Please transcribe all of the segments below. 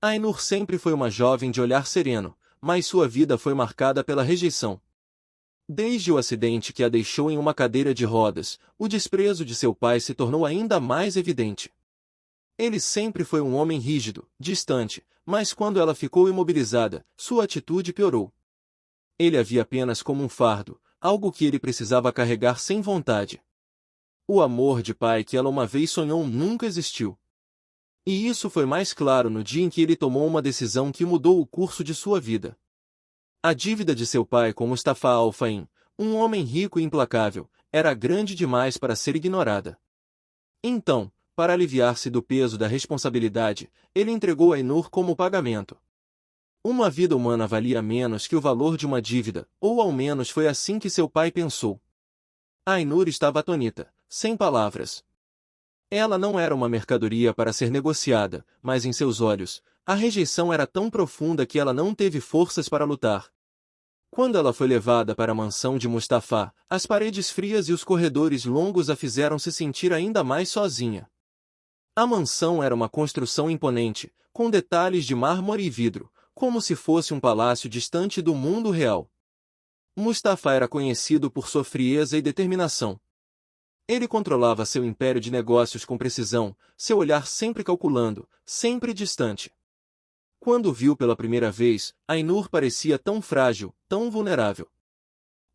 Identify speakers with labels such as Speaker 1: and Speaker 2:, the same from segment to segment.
Speaker 1: Ainur sempre foi uma jovem de olhar sereno, mas sua vida foi marcada pela rejeição. Desde o acidente que a deixou em uma cadeira de rodas, o desprezo de seu pai se tornou ainda mais evidente. Ele sempre foi um homem rígido, distante, mas quando ela ficou imobilizada, sua atitude piorou. Ele a via apenas como um fardo, algo que ele precisava carregar sem vontade. O amor de pai que ela uma vez sonhou nunca existiu. E isso foi mais claro no dia em que ele tomou uma decisão que mudou o curso de sua vida. A dívida de seu pai com Mustafa Al-Fahim, um homem rico e implacável, era grande demais para ser ignorada. Então, para aliviar-se do peso da responsabilidade, ele entregou Ainur como pagamento. Uma vida humana valia menos que o valor de uma dívida, ou ao menos foi assim que seu pai pensou. Ainur estava atônita, sem palavras. Ela não era uma mercadoria para ser negociada, mas em seus olhos, a rejeição era tão profunda que ela não teve forças para lutar. Quando ela foi levada para a mansão de Mustafa, as paredes frias e os corredores longos a fizeram se sentir ainda mais sozinha. A mansão era uma construção imponente, com detalhes de mármore e vidro, como se fosse um palácio distante do mundo real. Mustafa era conhecido por sua frieza e determinação. Ele controlava seu império de negócios com precisão, seu olhar sempre calculando, sempre distante. Quando o viu pela primeira vez, Ainur parecia tão frágil, tão vulnerável.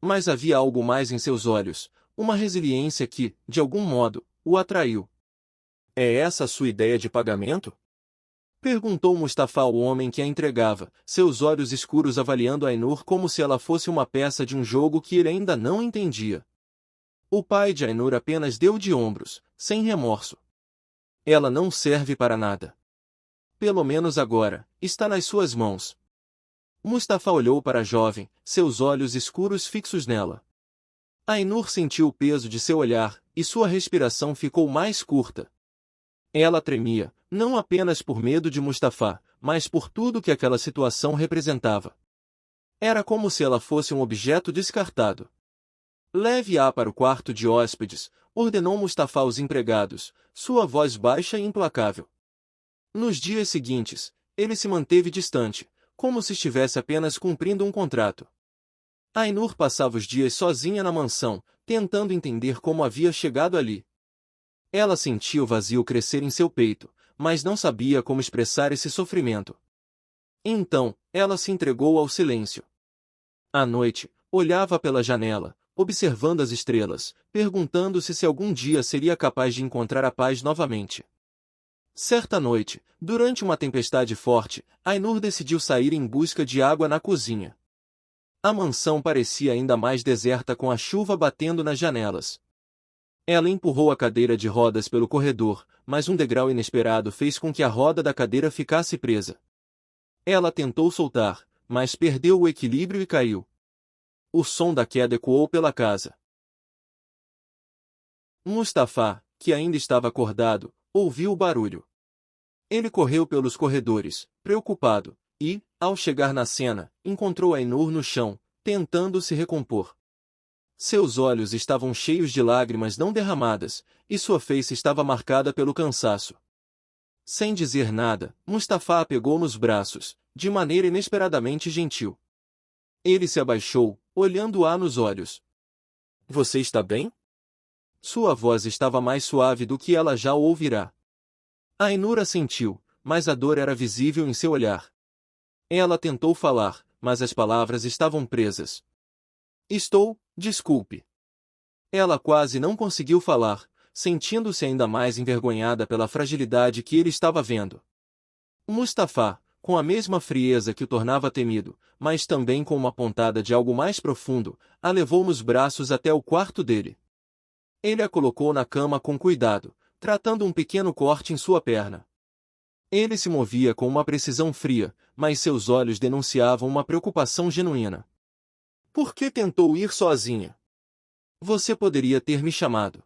Speaker 1: Mas havia algo mais em seus olhos, uma resiliência que, de algum modo, o atraiu. "É essa a sua ideia de pagamento?" perguntou Mustafa ao homem que a entregava, seus olhos escuros avaliando Ainur como se ela fosse uma peça de um jogo que ele ainda não entendia. O pai de Ainur apenas deu de ombros, sem remorso. "Ela não serve para nada. Pelo menos agora, está nas suas mãos." Mustafa olhou para a jovem, seus olhos escuros fixos nela. Ainur sentiu o peso de seu olhar, e sua respiração ficou mais curta. Ela tremia, não apenas por medo de Mustafa, mas por tudo que aquela situação representava. Era como se ela fosse um objeto descartado. "Leve-a para o quarto de hóspedes", ordenou Mustafa aos empregados, sua voz baixa e implacável. Nos dias seguintes, ele se manteve distante, como se estivesse apenas cumprindo um contrato. Ainur passava os dias sozinha na mansão, tentando entender como havia chegado ali. Ela sentia o vazio crescer em seu peito, mas não sabia como expressar esse sofrimento. Então, ela se entregou ao silêncio. À noite, olhava pela janela, observando as estrelas, perguntando-se se algum dia seria capaz de encontrar a paz novamente. Certa noite, durante uma tempestade forte, Ainur decidiu sair em busca de água na cozinha. A mansão parecia ainda mais deserta com a chuva batendo nas janelas. Ela empurrou a cadeira de rodas pelo corredor, mas um degrau inesperado fez com que a roda da cadeira ficasse presa. Ela tentou soltar, mas perdeu o equilíbrio e caiu. O som da queda ecoou pela casa. Mustafa, que ainda estava acordado, ouviu o barulho. Ele correu pelos corredores, preocupado, e, ao chegar na cena, encontrou Ainur no chão, tentando se recompor. Seus olhos estavam cheios de lágrimas não derramadas, e sua face estava marcada pelo cansaço. Sem dizer nada, Mustafa a pegou nos braços, de maneira inesperadamente gentil. Ele se abaixou, olhando-a nos olhos. "Você está bem?" Sua voz estava mais suave do que ela já o ouvirá. Ainur assentiu, mas a dor era visível em seu olhar. Ela tentou falar, mas as palavras estavam presas. Desculpe." Ela quase não conseguiu falar, sentindo-se ainda mais envergonhada pela fragilidade que ele estava vendo. Mustafa, com a mesma frieza que o tornava temido, mas também com uma pontada de algo mais profundo, a levou nos braços até o quarto dele. Ele a colocou na cama com cuidado, tratando um pequeno corte em sua perna. Ele se movia com uma precisão fria, mas seus olhos denunciavam uma preocupação genuína. "Por que tentou ir sozinha? Você poderia ter me chamado."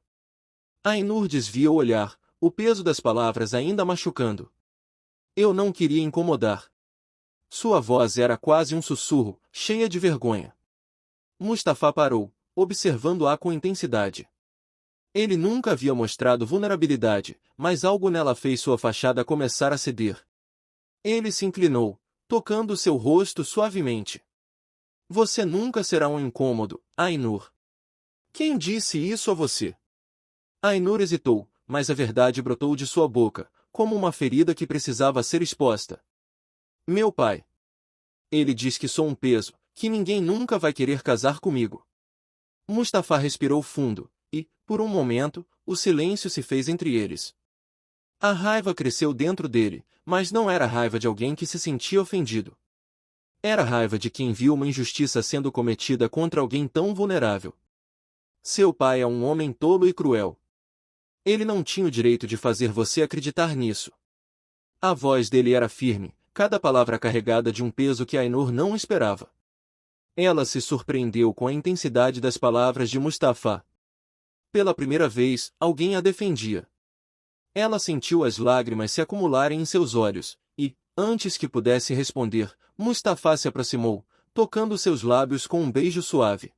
Speaker 1: Ainur desvia o olhar, o peso das palavras ainda machucando. "Eu não queria incomodar." Sua voz era quase um sussurro, cheia de vergonha. Mustafa parou, observando-a com intensidade. Ele nunca havia mostrado vulnerabilidade, mas algo nela fez sua fachada começar a ceder. Ele se inclinou, tocando seu rosto suavemente. Você nunca será um incômodo, Ainur. Quem disse isso a você? Ainur hesitou, mas a verdade brotou de sua boca, como uma ferida que precisava ser exposta. Meu pai. Ele diz que sou um peso, que ninguém nunca vai querer casar comigo. Mustafa respirou fundo, e, por um momento, o silêncio se fez entre eles. A raiva cresceu dentro dele, mas não era a raiva de alguém que se sentia ofendido. Era a raiva de quem viu uma injustiça sendo cometida contra alguém tão vulnerável. Seu pai é um homem tolo e cruel. Ele não tinha o direito de fazer você acreditar nisso. A voz dele era firme, cada palavra carregada de um peso que Ainur não esperava. Ela se surpreendeu com a intensidade das palavras de Mustafa. Pela primeira vez, alguém a defendia. Ela sentiu as lágrimas se acumularem em seus olhos, e, antes que pudesse responder, Mustafa se aproximou, tocando seus lábios com um beijo suave.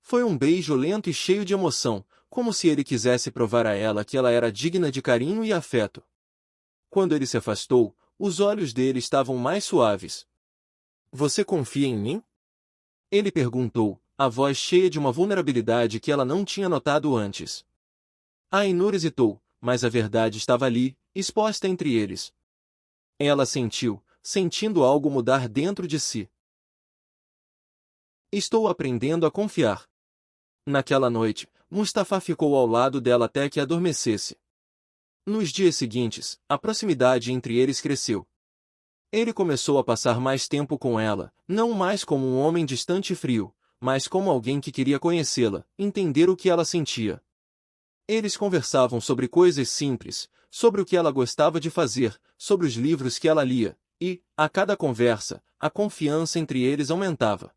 Speaker 1: Foi um beijo lento e cheio de emoção, como se ele quisesse provar a ela que ela era digna de carinho e afeto. Quando ele se afastou, os olhos dele estavam mais suaves. Você confia em mim? Ele perguntou, a voz cheia de uma vulnerabilidade que ela não tinha notado antes. Ainur hesitou, mas a verdade estava ali, exposta entre eles. Ela sentiu, sentindo algo mudar dentro de si. Estou aprendendo a confiar. Naquela noite, Mustafa ficou ao lado dela até que adormecesse. Nos dias seguintes, a proximidade entre eles cresceu. Ele começou a passar mais tempo com ela, não mais como um homem distante e frio, mas como alguém que queria conhecê-la, entender o que ela sentia. Eles conversavam sobre coisas simples, sobre o que ela gostava de fazer, sobre os livros que ela lia, e, a cada conversa, a confiança entre eles aumentava.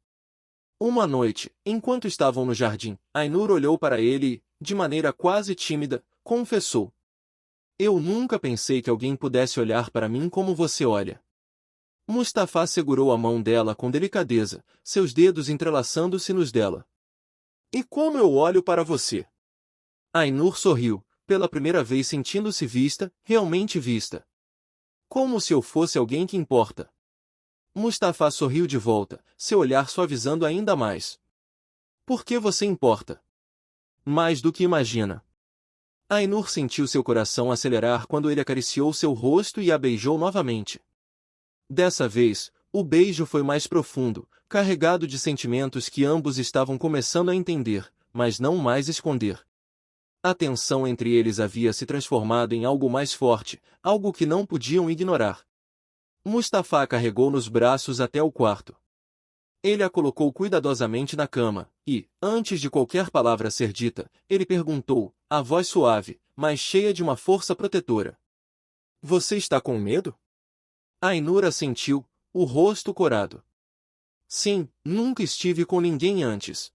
Speaker 1: Uma noite, enquanto estavam no jardim, Ainur olhou para ele e, de maneira quase tímida, confessou. Eu nunca pensei que alguém pudesse olhar para mim como você olha. Mustafa segurou a mão dela com delicadeza, seus dedos entrelaçando-se nos dela. E como eu olho para você? Ainur sorriu, pela primeira vez sentindo-se vista, realmente vista. Como se eu fosse alguém que importa. Mustafa sorriu de volta, seu olhar suavizando ainda mais. Por que você importa? Mais do que imagina. Ainur sentiu seu coração acelerar quando ele acariciou seu rosto e a beijou novamente. Dessa vez, o beijo foi mais profundo, carregado de sentimentos que ambos estavam começando a entender, mas não mais esconder. A tensão entre eles havia se transformado em algo mais forte, algo que não podiam ignorar. Mustafa a carregou nos braços até o quarto. Ele a colocou cuidadosamente na cama, e, antes de qualquer palavra ser dita, ele perguntou, a voz suave, mas cheia de uma força protetora. Você está com medo? Ainur assentiu, o rosto corado. Sim, nunca estive com ninguém antes.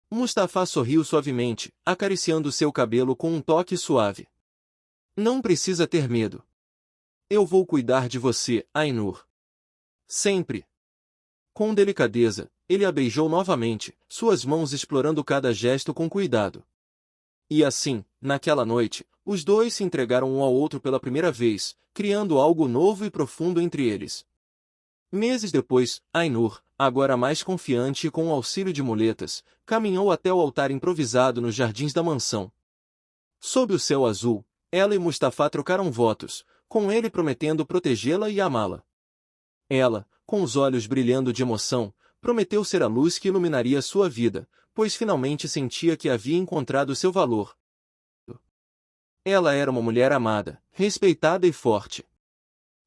Speaker 1: Mustafa sorriu suavemente, acariciando seu cabelo com um toque suave. Não precisa ter medo. Eu vou cuidar de você, Ainur. Sempre. Com delicadeza, ele a beijou novamente, suas mãos explorando cada gesto com cuidado. E assim, naquela noite, os dois se entregaram um ao outro pela primeira vez, criando algo novo e profundo entre eles. Meses depois, Ainur, agora mais confiante e com o auxílio de muletas, caminhou até o altar improvisado nos jardins da mansão. Sob o céu azul, ela e Mustafa trocaram votos, com ele prometendo protegê-la e amá-la. Ela, com os olhos brilhando de emoção, prometeu ser a luz que iluminaria sua vida, pois finalmente sentia que havia encontrado seu valor. Ela era uma mulher amada, respeitada e forte.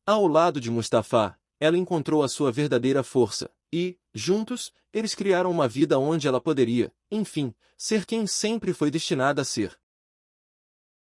Speaker 1: Ao lado de Mustafa, ela encontrou a sua verdadeira força, e, juntos, eles criaram uma vida onde ela poderia, enfim, ser quem sempre foi destinada a ser.